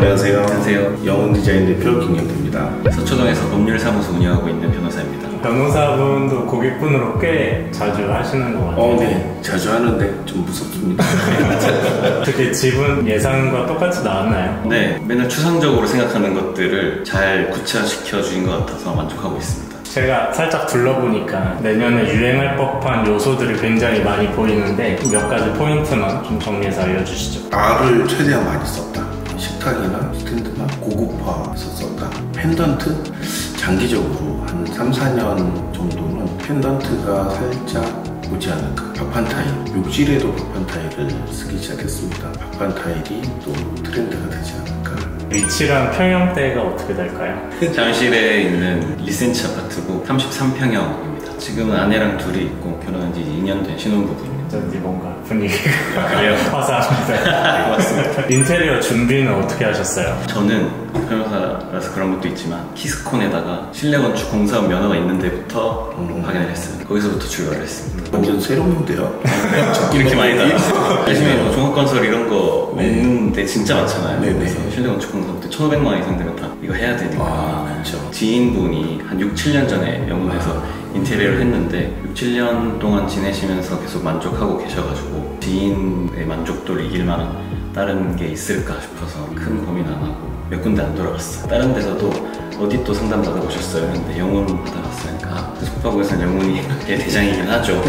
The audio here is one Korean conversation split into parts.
안녕하세요. 안녕하세요. 영훈 디자인 대표 김영표입니다. 서초동에서 법률사무소 운영하고 있는 변호사입니다. 변호사분도 고객분으로 꽤 자주 하시는 것 같아요. 네. 자주 하는데 좀 무섭습니다. 특히 집은 예상과 똑같이 나왔나요? 네, 맨날 추상적으로 생각하는 것들을 잘 구체화시켜 주신 것 같아서 만족하고 있습니다. 제가 살짝 둘러보니까 내년에 유행할 법한 요소들이 굉장히 많이 보이는데 몇 가지 포인트만 좀 정리해서 알려주시죠. R을 최대한 많이 썼다. 식탁이나 스탠드나 고급화해서 썼다. 펜던트? 장기적으로 한 3, 4년 정도는 펜던트가 살짝 오지 않을까. 밥한 타일, 욕실에도 밥한 타일을 쓰기 시작했습니다. 밥한 타일이 또 트렌드가 되지 않을까. 위치랑 평형대가 어떻게 될까요? 잠실에 있는 리센치 아파트고 33평형입니다. 지금은 아내랑 둘이 있고 결혼한 지 2년 된 신혼부부입니다. 어쩐지 뭔가 분위기가 그래요? 화사합니다. 맞습니다. 인테리어 준비는 어떻게 하셨어요? 저는 변호사라서 그런 것도 있지만 키스콘에다가 실내건축 공사업 면허가 있는 데부터 확인을 했어요. 거기서부터 출발을 했습니다. 완전 새로운데요? 이렇게 많이 나왔어요. 요즘에 뭐 종합건설 이런 거 없는데 진짜 많잖아요. 네네. 그래서 실내건축 공사부터 1,500만 원 이상 되면 다 이거 해야 되니까. 그렇죠. 지인분이 한 6, 7년 전에 영문에서 인테리어를 했는데 6, 7년 동안 지내시면서 계속 만족하고 계셔가지고 지인의 만족도를 이길 만한 다른 게 있을까 싶어서 큰 고민 안 하고 몇 군데 안 돌아갔어요. 다른 데서도 어디 또 상담 받아보셨어요? 근데 영문 받아봤으니까 숙박구에서는 영문이 게 대장이긴 하죠.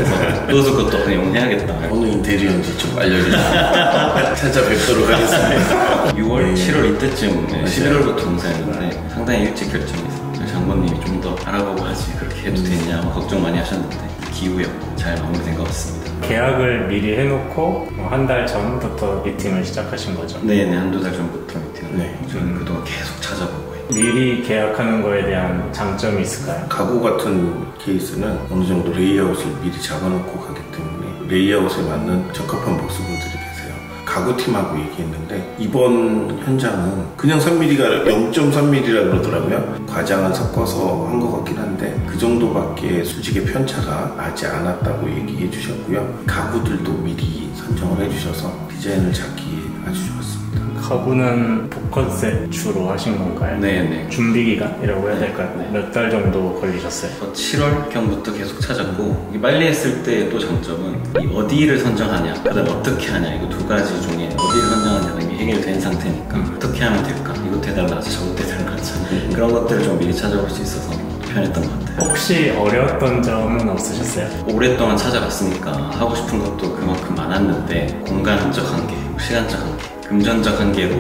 그래서 그것도 영문 해야겠다. 어느 인테리어인지 좀 알려주세요. 찾아뵙도록 하겠습니다. 6월, 네. 7월 이때쯤 11월부터 공사했는데 상당히 일찍 결정했어요. 장모님이 좀 더 알아보고 하지 그렇게 해도 되냐 걱정 많이 하셨는데 기후였고 잘 마무리된 것 같습니다. 계약을 미리 해놓고 한 달 전부터 미팅을 시작하신 거죠? 네네, 한두 달 전부터 미팅을 네. 저는 그동안 계속 찾아보고 미리 계약하는 거에 대한 장점이 있을까요? 가구 같은 케이스는 어느 정도 레이아웃을 미리 잡아놓고 가기 때문에 레이아웃에 맞는 적합한 복수분들이 계세요. 가구팀하고 얘기했는데 이번 현장은 그냥 3mm가 0.3mm라 그러더라고요. 과장을 섞어서 한 것 같긴 한데 그 정도밖에 수직의 편차가 나지 않았다고 얘기해 주셨고요. 가구들도 미리 선정을 해주셔서 디자인을 잡기에 아주 좋았습니다. 가구는 복컨셉 주로 하신 건가요? 네네. 준비 기간이라고 해야 될까요? 네. 몇 달 정도 걸리셨어요? 7월경부터 계속 찾았고 이 빨리 했을 때 또 장점은 이 어디를 선정하냐 그 다음에 어떻게 하냐 이거 두 가지 중에 어디를 선정하냐가 이미 해결된 상태니까 어떻게 하면 될까 이것도 해달라 하자 저것도 해달라 하자 그런 것들을 좀 미리 찾아볼 수 있어서 편했던 것 같아요. 혹시 어려웠던 점은 없으셨어요? 오랫동안 찾아봤으니까 하고 싶은 것도 그만큼 많았는데 공간적 한계, 시간적 한계, 금전적 한계로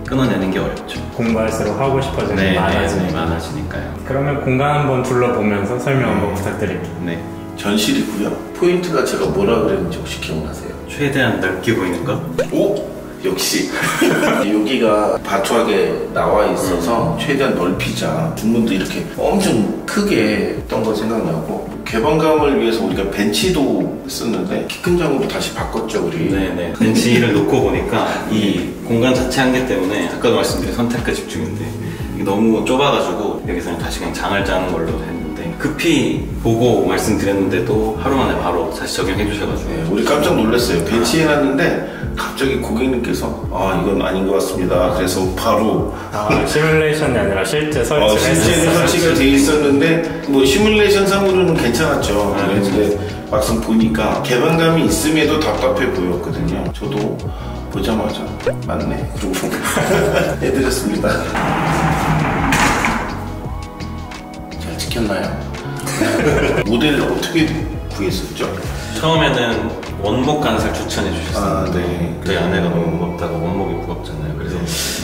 끊어내는 게 어렵죠. 공부할수록 하고 싶어지는 게 많아지니까. 많아지니까요. 그러면 공간 한번 둘러보면서 설명 한번 부탁드릴게요. 네. 전실이고요. 포인트가 제가 뭐라 그랬는지 혹시 기억나세요? 최대한 넓게 보이는 거? 오! 역시 여기가 바투하게 나와 있어서 최대한 넓히자. 중문도 이렇게 엄청 크게 했던 거 생각나고 개방감을 위해서 우리가 벤치도 썼는데 키 큰 장으로 다시 바꿨죠 우리. 네네. 벤치를 놓고 보니까 이 공간 자체 한계 때문에 아까도 말씀드린 선택과 집중인데 이게 너무 좁아가지고 여기서는 다시 그냥 장을 짜는 걸로 했는데 급히 보고 말씀드렸는데도 하루 만에 바로 다시 적용해 주셔가지고 네, 우리 깜짝 놀랐어요. 벤치 해놨는데 갑자기 고객님께서 이건 아닌 것 같습니다. 그래서 바로 시뮬레이션이 아니라 실제 설치를 실제 했었어요. 설치가 돼 있었는데 뭐 시뮬레이션 상으로는 괜찮았죠. 그런데 막상 보니까 개방감이 있음에도 답답해 보였거든요. 저도 보자마자 맞네 그러고 해드렸습니다. 잘 찍혔나요? 모델을 어떻게 구했었죠? 처음에는 원목 간을 추천해 주셨어요. 네. 저희 아내가 너무 무겁다고 원목이 무겁잖아요. 그래서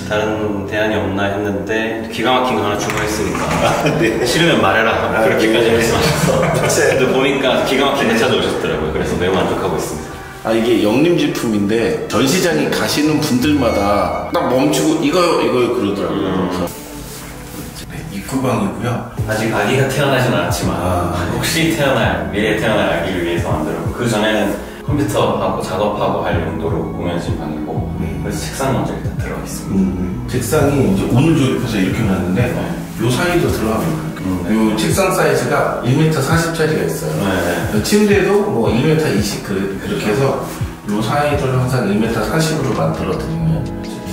다른 대안이 없나 했는데 기가 막힌 거 하나 주문했으니까 네. 싫으면 말해라 그렇게까지 말씀하셔서 근데 보니까 기가 막힌 거 찾아오셨더라고요. 그래서 매우 만족하고 있습니다. 이게 영림 제품인데 전시장에 가시는 분들마다 딱 멈추고 이거요 그러더라고요. 그래서 네, 입구방이고요. 아직 아기가 태어나진 않았지만 혹시 미래에 태어날 아기를 위해서 만들었고 그 전에는 컴퓨터하고 작업하고 할 용도로 꾸며진 방이고 그래서 책상 먼저 일단 들어가 있습니다. 책상이 이제 오늘 조립해서 이렇게 놨는데 요 사이도 들어갑니다. 요 책상 사이즈가 1m 40짜리가 있어요. 침대도 뭐 1m 20 그렇게 해서 요 사이즈를 항상 1m 40으로 만들어 드리는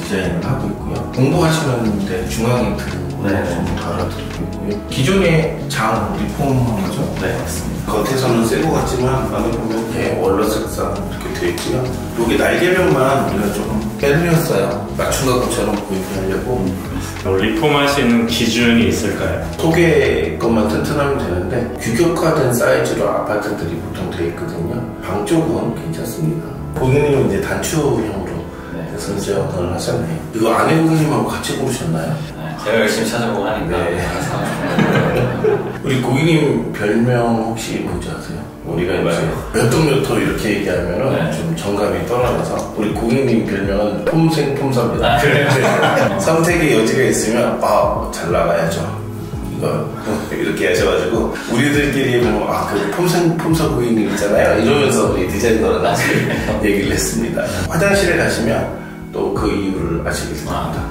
디자인을 하고 있고요. 공부하시는데 중앙에 두고 네. 좀 달아드리고 있고요. 기존의 장 리폼하죠? 네, 맞습니다. 겉에서는 새거 같지만 안에 보면 원로 색상 이렇게 되어 있고요. 여기 날개면만 우리가 조금 빼드렸어요. 맞춤 가구처럼 보이게 하려고. 리폼하시는 기준이 있을까요? 속에 것만 튼튼하면 되는데 규격화된 사이즈로 아파트들이 보통 되어 있거든요. 방 쪽은 괜찮습니다. 고객님은 이제 단추형으로 선정을 하셨네요. 이거 아내 고객님하고 같이 고르셨나요? 네, 제가 열심히 찾아보고 하니까 우리 고객님 별명 혹시 뭔지 아세요? 우리가 이제 몇 동 몇 호 이렇게 얘기하면은 좀 정감이 떨어져서 우리 고객님 별명은 폼생폼사입니다. 그래요? 선택의 여지가 있으면 잘 나가야죠. 이거 이렇게 하셔가지고 우리들끼리 그 폼생폼사 고객님 있잖아요. 이러면서 우리 디자이너랑 같이 얘기를 했습니다. 화장실에 가시면 또 그 이유를 아시겠습니다.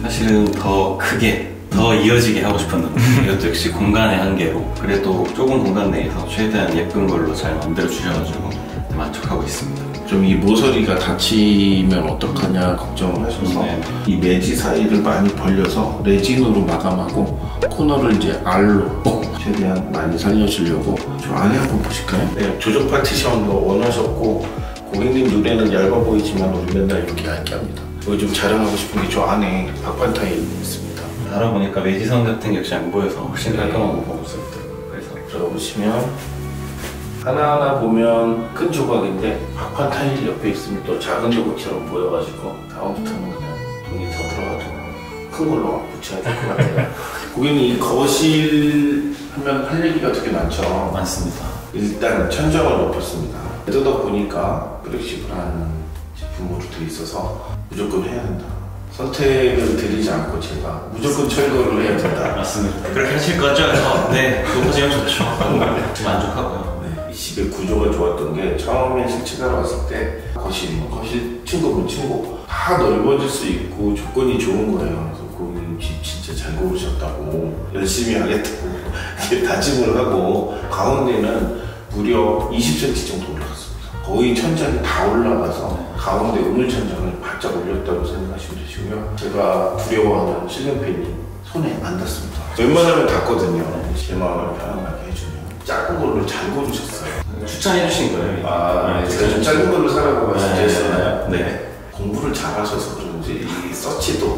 사실은 더 크게 더 이어지게 하고 싶었는데 이것도 역시 공간의 한계로 그래도 좁은 공간 내에서 최대한 예쁜 걸로 잘 만들어 주셔가지고 만족하고 있습니다. 좀 이 모서리가 다치면 어떡하냐 걱정을 하셔서 이 매지 사이를 많이 벌려서 레진으로 마감하고 코너를 이제 알로 최대한 많이 살려주려고 저 안에 한번 보실까요? 네, 조적 파티션도 원하셨고 고객님 눈에는 얇아 보이지만 우리 맨날 이렇게 얇게 합니다. 여기 좀 자랑하고 싶은 게 저 안에 박반 타일이 있습니다. 알아보니까 매지선 같은 게 역시 안 보여서 훨씬 깔끔하고 보고 있더라고요. 그래서 들어보시면 하나하나 보면 큰 조각인데 박판 타일이 옆에 있으면 또 작은 조각처럼 보여가지고 다음부터는 그냥 돈이 더 들어가지고 큰 걸로 붙여야 될 것 같아요. 고객님 이 거실 하면 할 얘기가 되게 많죠. 많습니다. 일단 천정을 높였습니다. 뜯어보니까 플렉시블한 제품으로 되어 있어서 무조건 해야 된다. 선택을 드리지 않고 제가 무조건 철거를 해야 된다. 맞습니다. 그렇게 하실 거죠? 네, 높아지면 좋죠. 만족하고요. 이 집의 구조가 좋았던 게 처음에 실체가 왔을 때 거실 층고면 층고 다 넓어질 수 있고 조건이 좋은 거예요. 그래서 고객님 집 진짜 잘 고르셨다고 열심히 하겠다고 이렇게 다짐을 하고 가운데는 무려 20cm 정도 올라갔습니다. 거의 천장이 다 올라가서 가운데 우물천장을 바짝 올렸다고 생각하시면 되시고요. 제가 두려워하는 실링팬이 손에 안 닿습니다. 웬만하면 닿거든요. 제 마음을 편안하게 해주면 작은 걸로 잘 고르셨어요. 추천해 주신 거예요? 네, 제가 좀 작은 걸로 사라고 말씀드렸잖아요. 네. 공부를 잘하셔서 그런지 이 서치도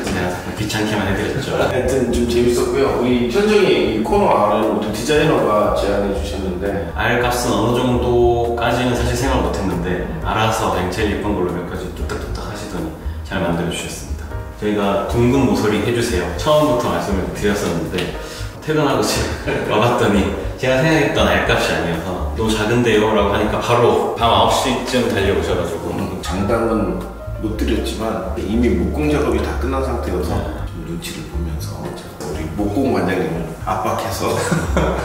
제가 귀찮게만 해드렸죠. 하여튼 좀 재밌었고요. 우리 현정이 이 코너 R은 또 디자이너가 제안해 주셨는데 R 값은 어느 정도까지는 사실 생각 못했는데 알아서 그냥 제일 예쁜 걸로 몇 가지 뚝딱뚝딱 하시더니 잘 만들어 주셨습니다. 저희가 둥근 모서리 해주세요 처음부터 말씀을 드렸었는데 퇴근하고 집에 와봤더니 제가 생각했던 R값이 아니어서 너무 작은데요? 라고 하니까 바로 밤 9시쯤 달려오셔가지고 장담은 못 드렸지만 이미 목공 작업이 다 끝난 상태여서 좀 눈치를 보면서 우리 목공 관장님을 압박해서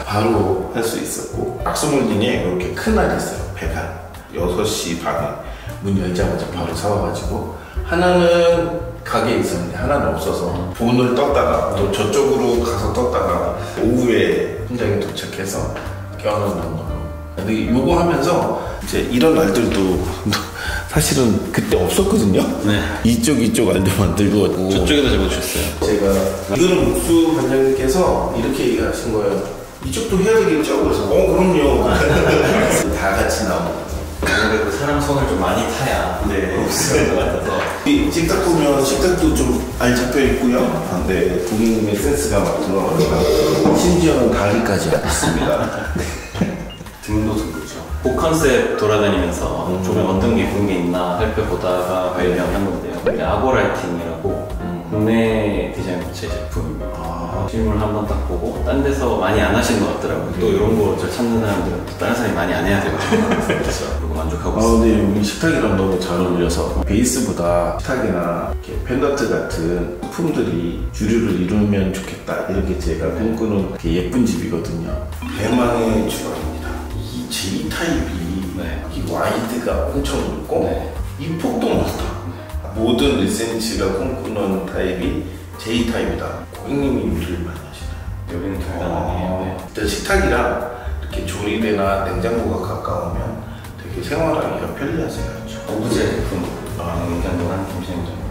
바로 할 수 있었고 악수물진에 이렇게 큰 알이 있어요. 배관 6시 반에 문 열자마자 바로 사와가지고 하나는 가게에 있었는데 하나는 없어서 돈을 떴다가 또 저쪽으로 가서 떴다가 오후에 현장에 도착해서 껴넣는 걸로. 근데 요거 하면서 이제 이런 날들도 사실은 그때 없었거든요. 네. 이쪽 알도 만들고 저쪽에다 적어주셨어요. 제가 이거는 목수 관장님께서 이렇게 얘기하신 거예요. 이쪽도 해야 되겠죠? 그래서 그럼요. 다 같이 나오고. 아무래도 사람 손을 좀 많이 타야 목수인 것 같아서 이 식탁 보면 식탁도 좀 알 잡혀 있고요. 네, 고객님의 센스가 막 들어가니까 심지어는 다리까지 있습니다. 등도 등도죠. 그 컨셉 돌아다니면서 조금 얻은 게 그런 게 있나 살펴보다가 발견한 건데요. 이게 아고라이팅이라고 국내 디자인 업체 제품입니다. 실물 한번 딱 보고 딴 데서 많이 안 하시는 것 같더라고요. 또 이런 거 저 찾는 사람들은 또 다른 사람이 많이 안 해야 되거든요. 그리고 만족하고 있습니다. 근데 우리 식탁이랑 너무 잘 어울려서 베이스보다 식탁이나 이렇게 펜던트 같은 품들이 주류를 이루면 좋겠다 이런 게 제가 꿈꾸는 예쁜 집이거든요. 대망의 주방입니다. 이 J타입이 이 와이드가 엄청 넓고 이 폭도 넓다. 모든 리센치가 꿈꾸는 타입이 J타입이다. 고객님이 요리를 많이 하시나요? 여기는 간단하네요. 일단 식탁이랑 이렇게 조리대나 냉장고가 가까우면 되게 생활하기가 편리하세요. 오브제 제품 냉장고 한 김치냉장고.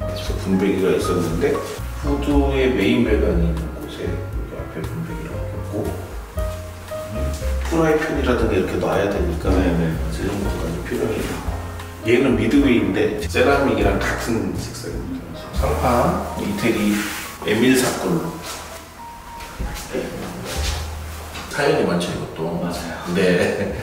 그래서 분배기가 있었는데 후드의 메인 배관이 있는 곳에 여기 앞에 분배기를 놨고 프라이팬이라든가 이렇게 놔야 되니까 재정 공간이 필요해요. 얘는 미드웨이인데 세라믹이랑 같은 색상입니다. 상판 이태리 에밀 사골로 사연이 많죠 이것도. 맞아요. 네.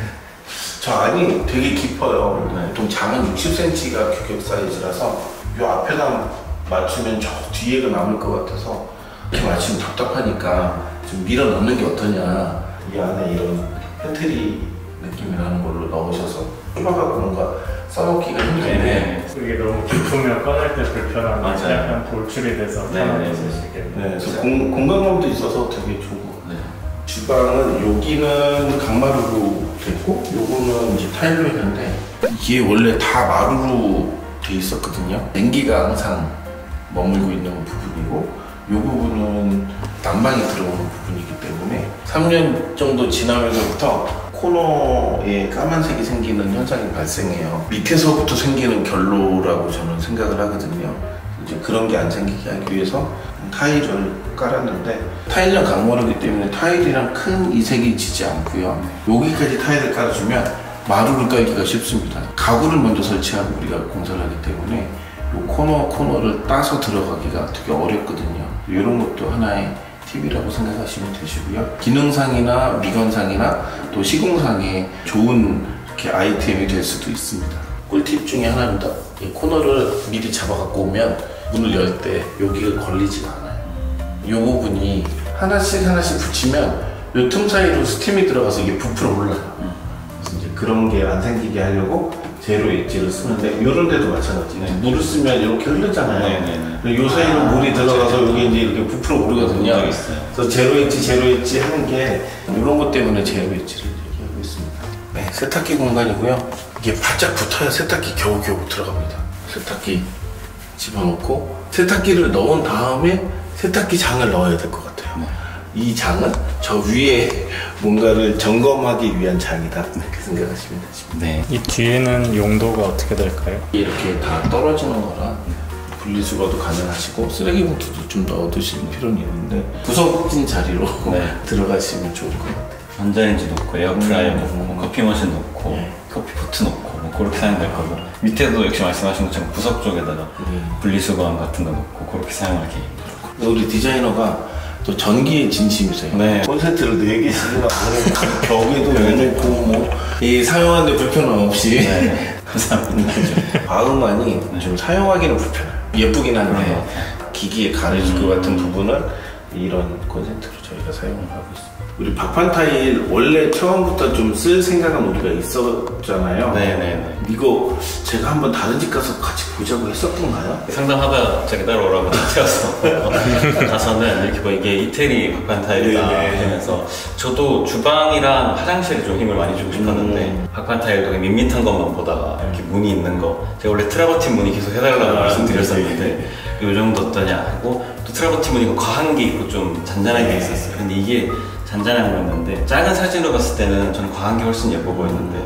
저 안이 되게 깊어요. 보통 장은 60cm가 규격 사이즈라서 이 앞에다 맞추면 저 뒤에가 남을 것 같아서 이렇게 맞추면 답답하니까 좀 밀어 넣는 게 어떠냐. 이 안에 이런 팬트리 느낌이라는 걸로 넣으셔서 좁아가고 뭔가 써먹기가 힘드네. 이게 너무 깊으면 꺼낼 때 불편하고 맞아요. 약간 돌출이 돼서 편하게 쓸 수 있겠네요. 네, 그래서 공간감도 있어서 되게 좋은 것 같아요. 주방은 여기는 강마루로 됐고 요거는 이제 타일로 했는데 이게 원래 다 마루로 돼 있었거든요. 냉기가 항상 머물고 있는 부분이고 이 부분은 난방이 들어오는 부분이기 때문에 3년 정도 지나면서부터 코너에 까만색이 생기는 현상이 발생해요. 밑에서부터 생기는 결로라고 저는 생각을 하거든요. 이제 그런 게 안 생기게 하기 위해서 타일을 깔았는데 타일형 강마루이기 때문에 타일이랑 큰 이색이 지지 않고요. 여기까지 타일을 깔아주면 마루를 깔기가 쉽습니다. 가구를 먼저 설치하고 우리가 공사를 하기 때문에 이 코너를 따서 들어가기가 되게 어렵거든요. 이런 것도 하나의 팁이라고 생각하시면 되시고요. 기능상이나 미관상이나 또 시공상에 좋은 이렇게 아이템이 될 수도 있습니다. 꿀팁 중에 하나입니다. 이 코너를 미리 잡아갖고 오면 문을 열 때 여기가 걸리지가 않아요. 이 부분이 하나씩 붙이면 이 틈 사이로 스팀이 들어가서 이게 부풀어 올라요. 그래서 이제 그런 게 안 생기게 하려고 제로 엣지를 쓰는데 이런 데도 마찬가지네. 물을 쓰면 이렇게 흐르잖아요. 이 사이로 물이 들어가서 여기 이제 이렇게 부풀어 오르거든요. 그래서 제로 엣지 하는 게 이런 것 때문에 제로 엣지를 얘기하고 있습니다. 네, 세탁기 공간이고요. 이게 바짝 붙어야 세탁기 겨우겨우 들어갑니다. 세탁기 집어넣고 세탁기를 넣은 다음에 세탁기 장을 넣어야 될 것 같아요. 이 장은 저 위에 뭔가를 점검하기 위한 장이다 이렇게 생각하시면 되십니다. 네. 이 뒤에는 용도가 어떻게 될까요? 이렇게 다 떨어지는 거라 분리수거도 가능하시고 쓰레기 봉투도 좀 넣어두시는 필요는 있는데 구석진 자리로 들어가시면 좋을 것 같아요. 전자레인지 놓고 에어프라이어 놓고 커피 머신 놓고 커피포트 놓고 뭐 그렇게 사용될 거고 밑에도 역시 말씀하신 것처럼 구석 쪽에다가 분리수거함 같은 거 놓고 그렇게 사용할 계획입니다. 우리 디자이너가 또 전기에 진심이세요. 네. 콘센트를 4개씩이나 벽에도 내놓고 뭐 이 사용하는데 불편함 없이 감사합니다. 바흐만이 좀 사용하기는 불편해요. 예쁘긴 한데 기기에 가려질 것 같은 부분은 이런 콘센트로 저희가 사용을 하고 있습니다. 우리 박판 타일 원래 처음부터 좀 쓸 생각은 우리가 있었잖아요. 네네네. 이거 제가 한번 다른 집 가서 같이 보자고 했었던가요? 상담하다 자기 따라오라고 태웠어. 가서는 이렇게 뭐 이게 이태리 박판 타일이다 하면서 저도 주방이랑 화장실에 좀 힘을 많이 주고 싶었는데 박판 타일도 밋밋한 것만 보다가 이렇게 문이 있는 거 제가 원래 트라버틴 무늬 계속 해달라고 말씀드렸었는데 이 정도 어떠냐 하고 또 트라버틴 무늬가 과한 게 있고 좀 잔잔한 게 있었어요. 근데 이게 잔잔한 거였는데 작은 사진으로 봤을 때는 저는 과한 게 훨씬 예뻐 보였는데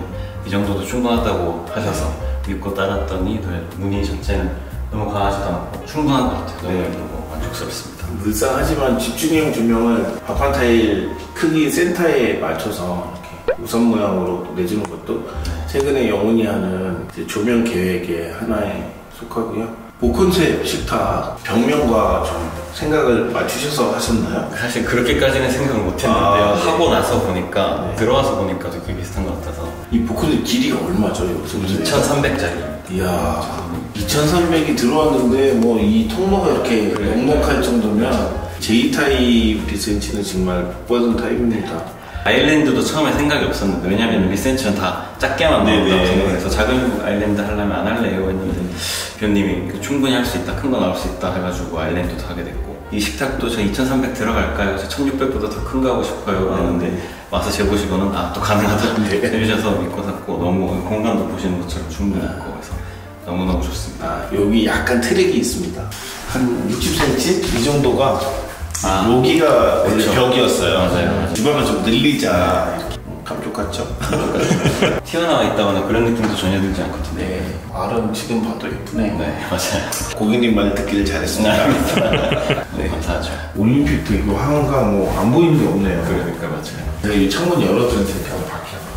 이 정도도 충분하다고 하셔서 믿고 따랐더니 무늬 전체는 너무 과하지도 않고 충분한 것 같아요. 너무 예쁘고 만족스럽습니다. 불쌍하지만 집중형 조명을 박판 타일 크기 센터에 맞춰서 이렇게 우선 모양으로 내주는 것도 최근에 영훈이 하는 조명 계획의 하나에 속하고요. 보콘셉 식탁 벽면과 좀 생각을 맞추셔서 하셨나요? 사실 그렇게까지는 생각을 못했는데요. 하고 나서 보니까 들어와서 보니까 되게 비슷한 것 같아서 이 보콘셉 길이가 얼마죠? 2,300짜리. 이야 2,300이 들어왔는데 뭐 이 통로가 이렇게 넉넉할 정도면 J타입 리센치는 정말 복받은 타입입니다. 아일랜드도 처음에 생각이 없었는데 왜냐면 리센치는 다 작게만 나온다고 생각을 해서 작은 아일랜드 하려면 안 할래요 했는데 비원님이 충분히 할 수 있다, 큰 거 나올 수 있다 해가지고 아일랜드도 하게 됐고 이 식탁도 저 2,300 들어갈까요? 저 1,600보다 더 큰 거 하고 싶어요 했는데 와서 재보시고는 또 가능하다 해주셔서 믿고 샀고 너무 공간도 보시는 것처럼 충분히 있고 그래서 너무너무 좋습니다. 여기 약간 트랙이 있습니다. 한 60cm? 이 정도가 여기가 원래 벽이었어요. 맞아요. 주방을 좀 늘리자 이렇게 감쪽 똑같죠? 튀어나와 있다거나 그런 느낌도 전혀 들지 않거든요. 네. 알은 지금 봐도 예쁘네요. 네, 맞아요. 고객님 말 듣기를 잘했습니다. 네, 감사하죠. 올림픽도 이거 한강 뭐 안 보이는 게 없네요. 그러니까 맞아요. 제가 이 창문 열어드릴 테니까 한번 밖에 한번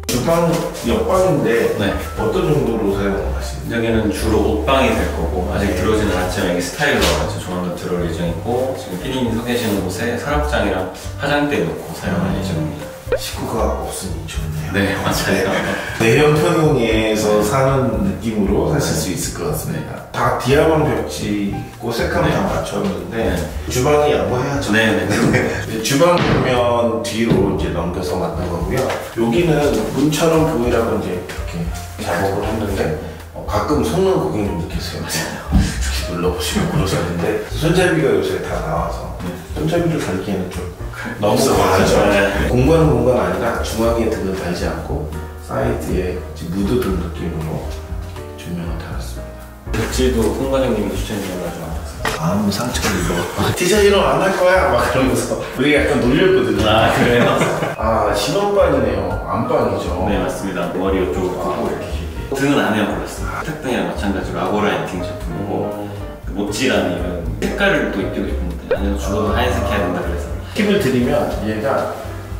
주방 옆방인데 네. 어떤 정도로 사용하시는지? 여기는 주로 옷방이 될 거고 아직 네. 들어오지는 않지만 여기 스타일러가 이제 조만간 들어올 예정이고 지금 피디님이 서 계시는 곳에 서랍장이랑 화장대 놓고 사용할 예정입니다. 식구가 없으니 좋네요. 네, 맞아요. 대형 평형에서 사는 느낌으로 사실 수 있을 것 같습니다. 다 디아방 벽지 있고 색감 네. 다 맞췄는데 네. 주방이 양보해야죠. 네. 주방 벽면 뒤로 이제 넘겨서 만든 거고요. 여기는 문처럼 보이라고 이제 이렇게 작업을 했는데 가끔 속는 고객님들 계세요. 이렇게 눌러보시면 그러셨는데 손잡이가 요새 다 나와서 손잡이를 달기에는 좀 너무 과하죠. 네. 공간은 공간 아니라 중앙에 등을 달지 않고 사이드에 무드등 느낌으로 조명을 달았습니다. 벽지도 홍 과장님이 추천해주셔가지고 마음 상처를 입어. 디자이너 안 할 거야 막 그러면서 우리 약간 놀렸거든요. 아, 그래요? 아 신혼방이네요. 안방이죠. 네, 맞습니다. 머리 이쪽으로 고 이렇게 길게. 등은 안 헤어버렸습니다. 세탁등이랑 마찬가지로 아고라 엔팅 제품이고 모찌라는 이런 색깔을 또 입히고 싶은데 아니면 주로 하얀색 해야 된다 그래서 팁을 드리면 얘가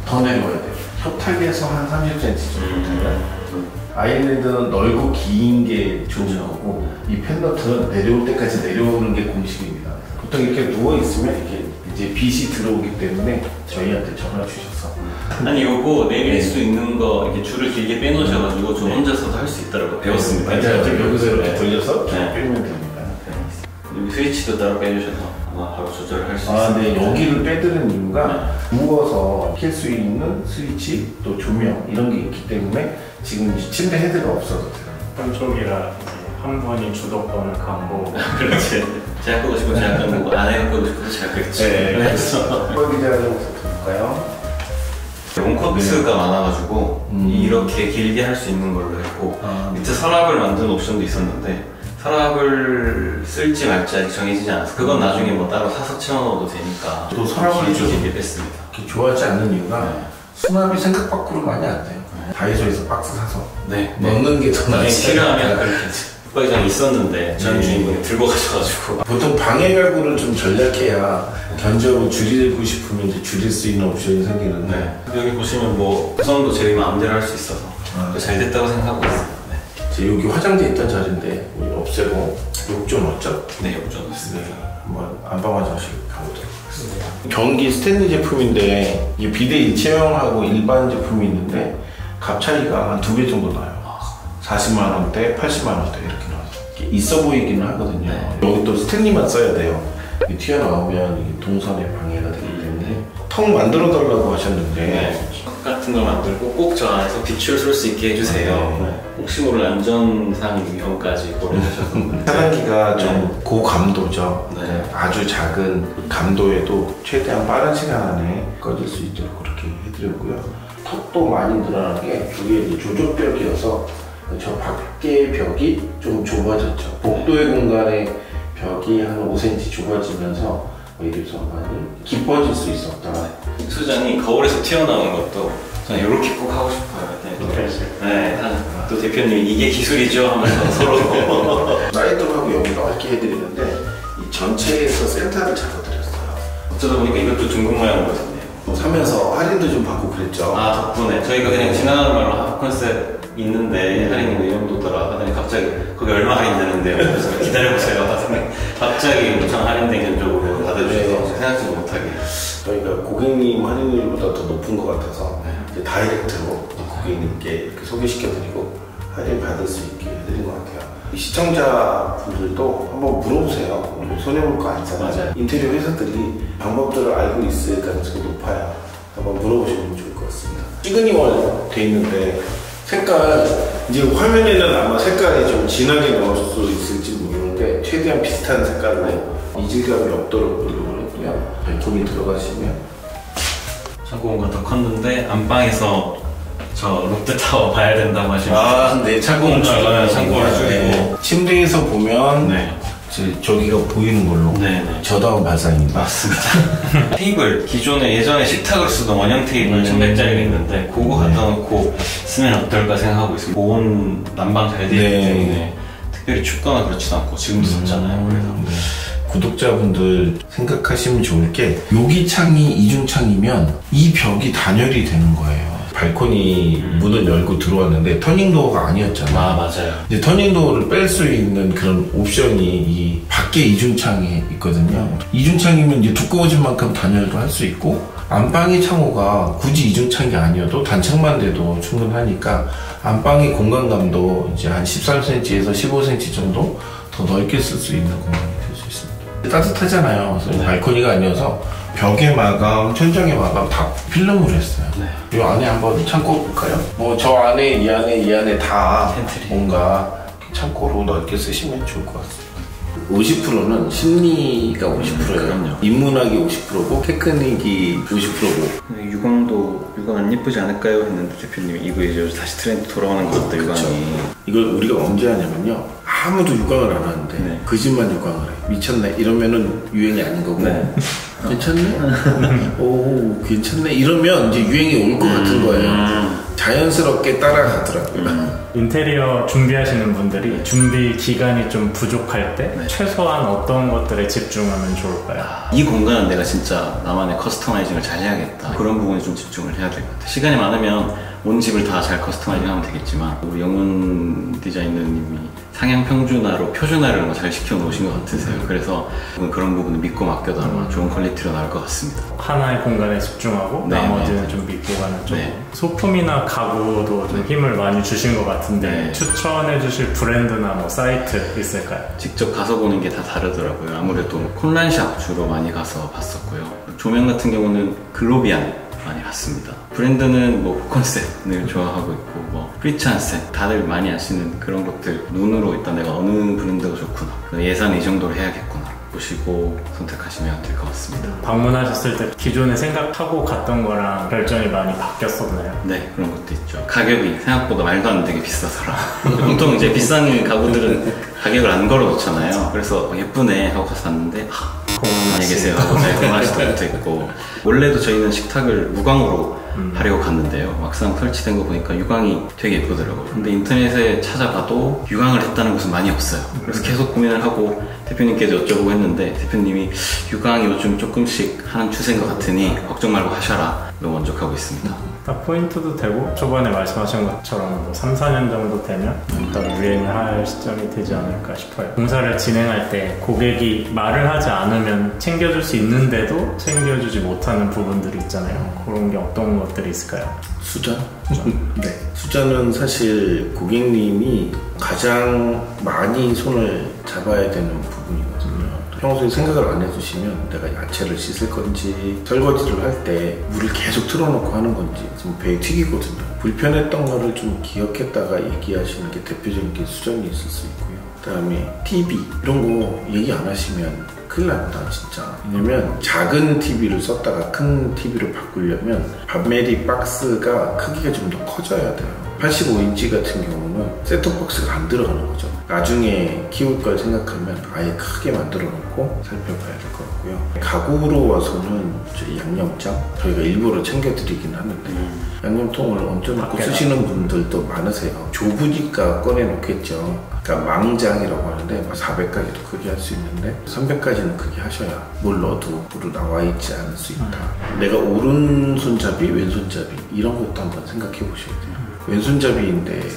더 내려와야 돼요. 협탁에서 한 30cm 정도 되면 아일랜드는 넓고 긴 게 좋은 거고 이 펜더트는 내려올 때까지 내려오는 게 공식입니다. 보통 이렇게 누워 있으면 이렇게 이제 빛이 들어오기 때문에 저희한테 전화 주셔서 아니 요거 내릴 수 있는 거 이렇게 줄을 길게 빼놓으셔가지고 저 혼자서도 할 수 있다고 배웠습니다. 맞아요. 여기서 이렇게 돌려서 네. 빼면 됩니다. 여기 스위치도 따로 빼주셔서 아마 바로 조절을 할 수 있어요. 아, 네. 여기를 빼드는 이유가 누워서 킬 수 있는 스위치 또 조명 이런 게 있기 때문에 지금 침대 헤드가 없어도 돼요. 한쪽이라 한 분이 주도권을 갖고 그렇지. 제가 끄고 싶고 제가 끄고 아내가 끄고 싶어도 제가 끄겠죠. 그래서 기자를 볼까요? 롱코트가 많아가지고 이렇게 길게 할 수 있는 걸로 했고 밑에 서랍을 만드는 옵션도 있었는데 서랍을 쓸지 말지 아직 정해지지 않아서 그건 나중에 뭐 따로 사서 채워넣어도 되니까 또 서랍을 좀 길게 뺐습니다. 좋아하지 않는 이유가 수납이 생각 밖으로 많이 안 돼요. 다이소에서 박스 사서 넣는 게 더 나으니까 필요하면 그렇게 붙박이장이 있었는데 전 주인분이 들고 가셔가지고 보통 방해 가구를 좀 전략해야 견적을 줄이고 싶으면 이제 줄일 수 있는 옵션이 생기는데 여기 보시면 뭐 구성도 저희 마음대로 할 수 있어서 잘 됐다고 생각하고 있습니다. 여기 화장대 있던 자리인데 우리 없애고 욕조 넣었죠? 네, 욕조 넣었습니다. 한번 안방 화장실 가보도록 하겠습니다. 경기 스탠리 제품인데 이 비대 일체형하고 일반 제품이 있는데 값 차이가 한 2배 정도 나요. 40만 원대, 80만 원대 이렇게 나와요. 있어 보이기는 하거든요. 여기 또 스탠리만 써야 돼요. 튀어나오면 이게 동선에 방해가 되기 때문에 턱 만들어 달라고 하셨는데 턱 같은 걸 만들고 꼭 저 안에서 빛을 쏠 수 있게 해주세요. 혹시 모를 안전상 위험까지 고려하셔서 차단기가 좀 고감도죠. 아주 작은 감도에도 최대한 빠른 시간 안에 꺼질 수 있도록 그렇게 해드렸고요. 턱도 많이 늘어난 게 주위에 이제 조절벽이어서 저 밖에 벽이 좀 좁아졌죠. 복도의 공간에 벽이 한 5cm 좁아지면서 이래서 많이 깊어질 수 있었다. 수장이 거울에서 튀어나오는 것도 저는 이렇게 꼭 하고 싶어요. 또 대표님이 이게 기술이죠 하면서 서로 사이드하고 여기 넓게 해드리는데 이 전체에서 센터를 잡아드렸어요. 어쩌다 보니까 이것도 중국 모양으로 됐네요. 사면서 할인도 좀 받고 그랬죠. 아, 덕분에 저희가 그냥 지나가는 말로 컨셉 있는데 할인이 이 정도더라 하더니 갑자기 거기 얼마 할인되는데요? 그래서 기다려보세요 하더니 갑자기 엄청 할인된 견적으로 받아주셔서 생각지도 못하게 저희가 고객님 할인율보다 더 높은 것 같아서 이제 다이렉트로 고객님께 이렇게 소개시켜드리고 할인 받을 수 있게 해드린 것 같아요. 시청자분들도 한번 물어보세요. 우리 손해볼 거 아니잖아요. 맞아요. 인테리어 회사들이 방법들을 알고 있을 가능성이 높아요. 한번 물어보시면 좋을 것 같습니다. 시그니월 돼 있는데 색깔 이제 화면에는 아마 색깔이 좀 진하게 나올 수 있을지 모르는데 최대한 비슷한 색깔로 이질감이 없도록 노력을 했고요. 발톱이 들어가시면 창고 공간 더 컸는데 안방에서 저 롯데타워 봐야 된다고 하시면 네, 창고 공간을 참고를 해주고 침대에서 보면 저기가 보이는 걸로. 네네. 저다운 발상입니다. 맞습니다. 테이블, 기존에 예전에 식탁을 쓰던 원형 테이블 1100짜리가 있는데 그거 갖다 놓고 쓰면 어떨까 생각하고 있습니다. 보온 난방 잘 되어 있기 때문에 특별히 춥거나 그렇지도 않고 지금도 덥잖아요. 그래서 구독자분들 생각하시면 좋을 게 여기 창이 이중창이면 이 벽이 단열이 되는 거예요. 발코니 문을 열고 들어왔는데 터닝도어가 아니었잖아요. 맞아요. 이제 터닝도어를 뺄 수 있는 그런 옵션이 이 밖에 이중창에 있거든요. 이중창이면 이제 두꺼워진 만큼 단열도 할 수 있고 안방의 창호가 굳이 이중창이 아니어도 단창만 돼도 충분하니까 안방의 공간감도 이제 한 13cm에서 15cm 정도 더 넓게 쓸 수 있는 공간이 될 수 있습니다. 따뜻하잖아요. 그래서 발코니가 아니어서 벽의 마감, 천장의 마감 다 필름으로 했어요. 이 안에 한번 창고 볼까요? 뭐 저 안에 이 안에 다 텐트리. 뭔가 창고로 넓게 쓰시면 좋을 것 같습니다. 50%는 심리가 50%예요. 그럼요. 인문학이 50%고 테크닉이 50%고. 유광도 유광 안 예쁘지 않을까요? 했는데 대표님이 이거 이제 다시 트렌드 돌아오는 것 같다 유광이. 이걸 우리가 언제 하냐면요. 아무도 유광을 안 하는데 그 집만 유광을 해. 미쳤네. 이러면은 유행이 아닌 거고. 괜찮네? 오, 괜찮네. 이러면 이제 유행이 올 것 같은 거예요. 자연스럽게 따라가더라고요. 인테리어 준비하시는 분들이 준비 기간이 좀 부족할 때 최소한 어떤 것들에 집중하면 좋을까요? 이 공간은 내가 진짜 나만의 커스터마이징을 잘 해야겠다. 그런 부분에 좀 집중을 해야 될 것 같아요. 시간이 많으면 온 집을 다 잘 커스터마이징 하면 되겠지만 우리 영훈 디자이너님이 상향 평준화로 표준화를 잘 시켜 놓으신 것 같으세요. 그래서 그런 부분을 믿고 맡겨도 아마 좋은 퀄리티로 나올 것 같습니다. 하나의 공간에 집중하고 나머지는 좀 믿고 가는 쪽. 소품이나 가구도 좀 힘을 많이 주신 것 같은데 추천해 주실 브랜드나 뭐 사이트 있을까요? 직접 가서 보는 게 다 다르더라고요. 아무래도 콘란샵 주로 많이 가서 봤었고요. 조명 같은 경우는 글로비안 많이 봤습니다. 브랜드는 뭐 컨셉을 좋아하고 있고 뭐 프리찬센 다들 많이 아시는 그런 것들 눈으로 일단 내가 어느 브랜드가 좋구나 예산 이 정도로 해야겠구나 보시고 선택하시면 될 것 같습니다. 방문하셨을 때 기존에 생각하고 갔던 거랑 결정이 많이 바뀌었었나요? 네, 그런 것도 있죠. 가격이 생각보다 말도 안 되게 비싸더라. 보통 이제 비싼 가구들은 가격을 안 걸어 놓잖아요. 그래서 예쁘네 하고 가서 샀는데 안녕히 계세요 하고 고만하지도 못했고 원래도 저희는 식탁을 무광으로 하려고 갔는데요. 막상 설치된 거 보니까 유광이 되게 예쁘더라고요. 근데 인터넷에 찾아봐도 유광을 했다는 곳은 많이 없어요. 그래서 계속 고민을 하고 대표님께도 여쭤보고 했는데 대표님이 유광이 요즘 조금씩 하는 추세인 것 같으니 걱정 말고 하셔라. 너무 만족하고 있습니다. 딱 포인트도 되고 초반에 말씀하신 것처럼 뭐 3, 4년 정도 되면 딱 유행을 할 시점이 되지 않을까 싶어요. 공사를 진행할 때 고객이 말을 하지 않으면 챙겨줄 수 있는데도 챙겨주지 못하는 부분들이 있잖아요. 그런 게 어떤 것들이 있을까요? 수전? 네. 수전은 사실 고객님이 가장 많이 손을 잡아야 되는 부분이거든요. 평소에 생각을 안 해두시면 내가 야채를 씻을 건지 설거지를 할 때 물을 계속 틀어놓고 하는 건지 좀 배에 튀기거든요. 불편했던 거를 좀 기억했다가 얘기하시는 게 대표적인 게 수전이 있을 수 있고요. 그 다음에 TV 이런 거 얘기 안 하시면 큰일 납니다 진짜. 왜냐면 작은 TV를 썼다가 큰 TV로 바꾸려면 밥메리 박스가 크기가 좀 더 커져야 돼요. 85인치 같은 경우는 셋톱박스가 안 들어가는 거죠. 나중에 키울 걸 생각하면 아예 크게 만들어 놓고 살펴봐야 될 것 같고요. 가구로 와서는 저희 양념장 저희가 일부러 챙겨드리긴 하는데 양념통을 얹어놓고 쓰시는 분들도 많으세요. 좁으니까 꺼내놓겠죠. 그러니까 망장이라고 하는데 400까지도 크게 할 수 있는데 300까지는 크게 하셔야 뭘 넣어도 물로 나와 있지 않을 수 있다. 내가 오른손잡이 왼손잡이 이런 것도 한번 생각해 보셔야 돼요. 왼손잡이인데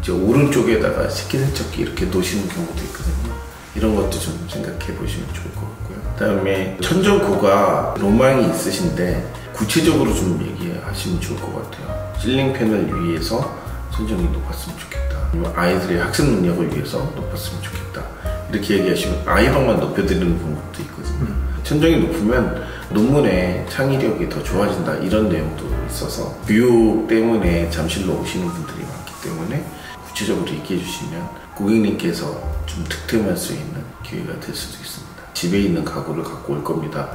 이제 오른쪽에다가 식기세척기 이렇게 놓으시는 경우도 있거든요. 이런 것도 좀 생각해 보시면 좋을 것 같고요. 그 다음에 천정고가 로망이 있으신데 구체적으로 좀 얘기하시면 좋을 것 같아요. 실링 패널 위에서 천정이 높았으면 좋겠다. 아니면 아이들의 학습 능력을 위해서 높았으면 좋겠다. 이렇게 얘기하시면 아이방만 높여드리는 방법도 있거든요. 천정이 높으면 논문의 창의력이 더 좋아진다 이런 내용도 있어서 교육 때문에 잠실로 오시는 분들이 많기 때문에 구체적으로 얘기해 주시면 고객님께서 좀 득템할 수 있는 기회가 될 수도 있습니다. 집에 있는 가구를 갖고 올 겁니다.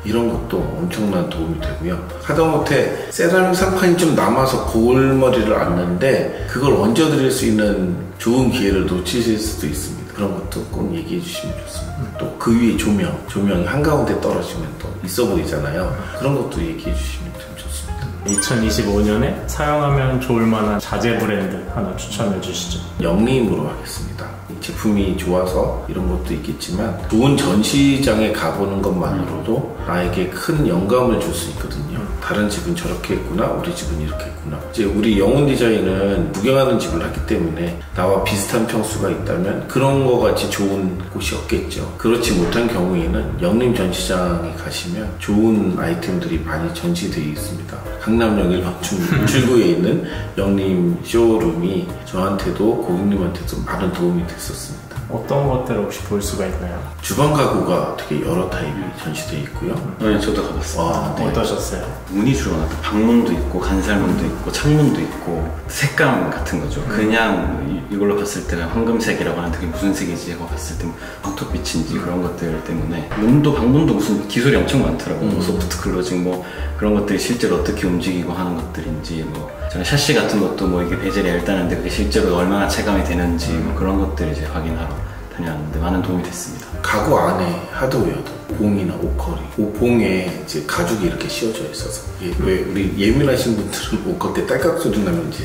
이런 것도 엄청난 도움이 되고요. 하다못해 세라믹 상판이 좀 남아서 골머리를 앓는데 그걸 얹어드릴 수 있는 좋은 기회를 놓치실 수도 있습니다. 그런 것도 꼭 얘기해 주시면 좋습니다. 또 그 위에 조명이 한가운데 떨어지면 또 있어 보이잖아요. 그런 것도 얘기해 주시면 참 좋습니다. 2025년에 사용하면 좋을 만한 자재 브랜드 하나 추천해 주시죠. 영림으로 하겠습니다. 이 제품이 좋아서 이런 것도 있겠지만 좋은 전시장에 가보는 것만으로도 나에게 큰 영감을 줄 수 있거든요. 다른 집은 저렇게 했구나, 우리 집은 이렇게 했구나. 이제 우리 영혼 디자인은 구경하는 집을 하기 때문에 나와 비슷한 평수가 있다면 그런 거 같이 좋은 곳이 없겠죠. 그렇지 못한 경우에는 영림 전시장에 가시면 좋은 아이템들이 많이 전시되어 있습니다. 강남역 1방충 출구에 있는 영림 쇼룸이 저한테도 고객님한테도 많은 도움이 됐었습니다. 어떤 것들을 혹시 볼 수가 있나요? 주방 가구가 되게 여러 타입이 전시되어 있고요. 네, 저도 가봤어요. 와, 네. 어떠셨어요? 문이 주로 나타 방문도 있고 간살문도 있고 창문도 있고 색감 같은 거죠. 그냥 이걸로 봤을 때는 황금색이라고 하는데 그게 무슨 색이지 하고 봤을 때 황토빛인지 그런 것들 때문에 문도 방문도 무슨 기술이 엄청 많더라고요. 뭐 소프트 클로징 뭐 그런 것들이 실제로 어떻게 움직이고 하는 것들인지 뭐 제가 샤시 같은 것도 뭐 이게 베젤이 얇다는데 그게 실제로 얼마나 체감이 되는지 뭐 그런 것들을 이제 확인하러 다녔는데 많은 도움이 됐습니다. 가구 안에 하드웨어도 봉이나 옷걸이, 옷봉에 이제 가죽이 이렇게 씌워져 있어서 이게 왜 우리 예민하신 분들은 옷 걸 때 딸깍 소리 나면 이제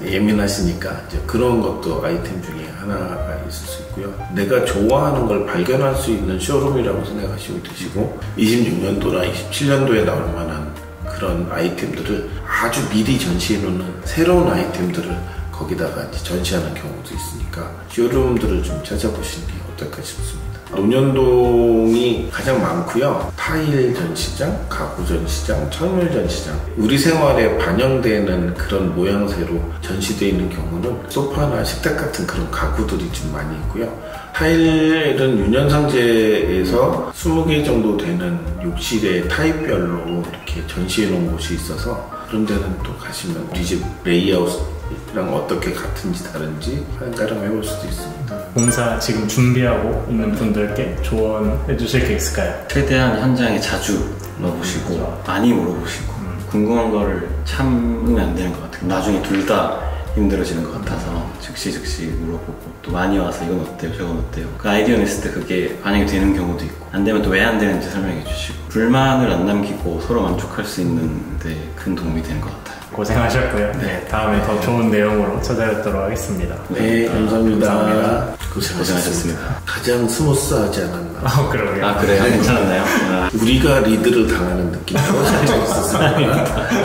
예민하시니까 이제 그런 것도 아이템 중에 하나가 있을 수 있고요. 내가 좋아하는 걸 발견할 수 있는 쇼룸이라고 생각하시면 되시고 26년도나 27년도에 나올 만한 그런 아이템들을 아주 미리 전시해 놓는 새로운 아이템들을 거기다가 이제 전시하는 경우도 있으니까 쇼룸들을 좀 찾아보시는 게 어떨까 싶습니다. 논현동이 가장 많고요. 타일 전시장, 가구 전시장, 철물 전시장, 우리 생활에 반영되는 그런 모양새로 전시되어 있는 경우는 소파나 식탁 같은 그런 가구들이 좀 많이 있고요. 타일은 유년상제에서 20개 정도 되는 욕실의 타입별로 이렇게 전시해 놓은 곳이 있어서 그런 데는 또 가시면 우리 집 레이아웃이랑 어떻게 같은지 다른지 한가름 해볼 수도 있습니다. 공사 지금 준비하고 있는 분들께 조언해 주실 게 있을까요? 최대한 현장에 자주 넣어보시고 많이 물어보시고 궁금한 거를 참으면 안 되는 것 같아요. 나중에 둘 다 힘들어지는 것 같아서 즉시 물어보고 또 많이 와서 이건 어때요 저건 어때요 그 아이디어 냈을 때 그게 반영이 되는 경우도 있고 안 되면 또 왜 안 되는지 설명해 주시고 불만을 안 남기고 서로 만족할 수 있는 데 큰 도움이 되는 것 같아요. 고생하셨고요. 네, 다음에 더 좋은 내용으로 찾아뵙도록 하겠습니다. 네, 감사합니다. 감사합니다. 고생하셨습니다. 가장 스무스하지 않았나. 그러게요. 아 그래요? 괜찮았나요? 우리가 리드를 당하는 느낌이 살짝 있었습니다.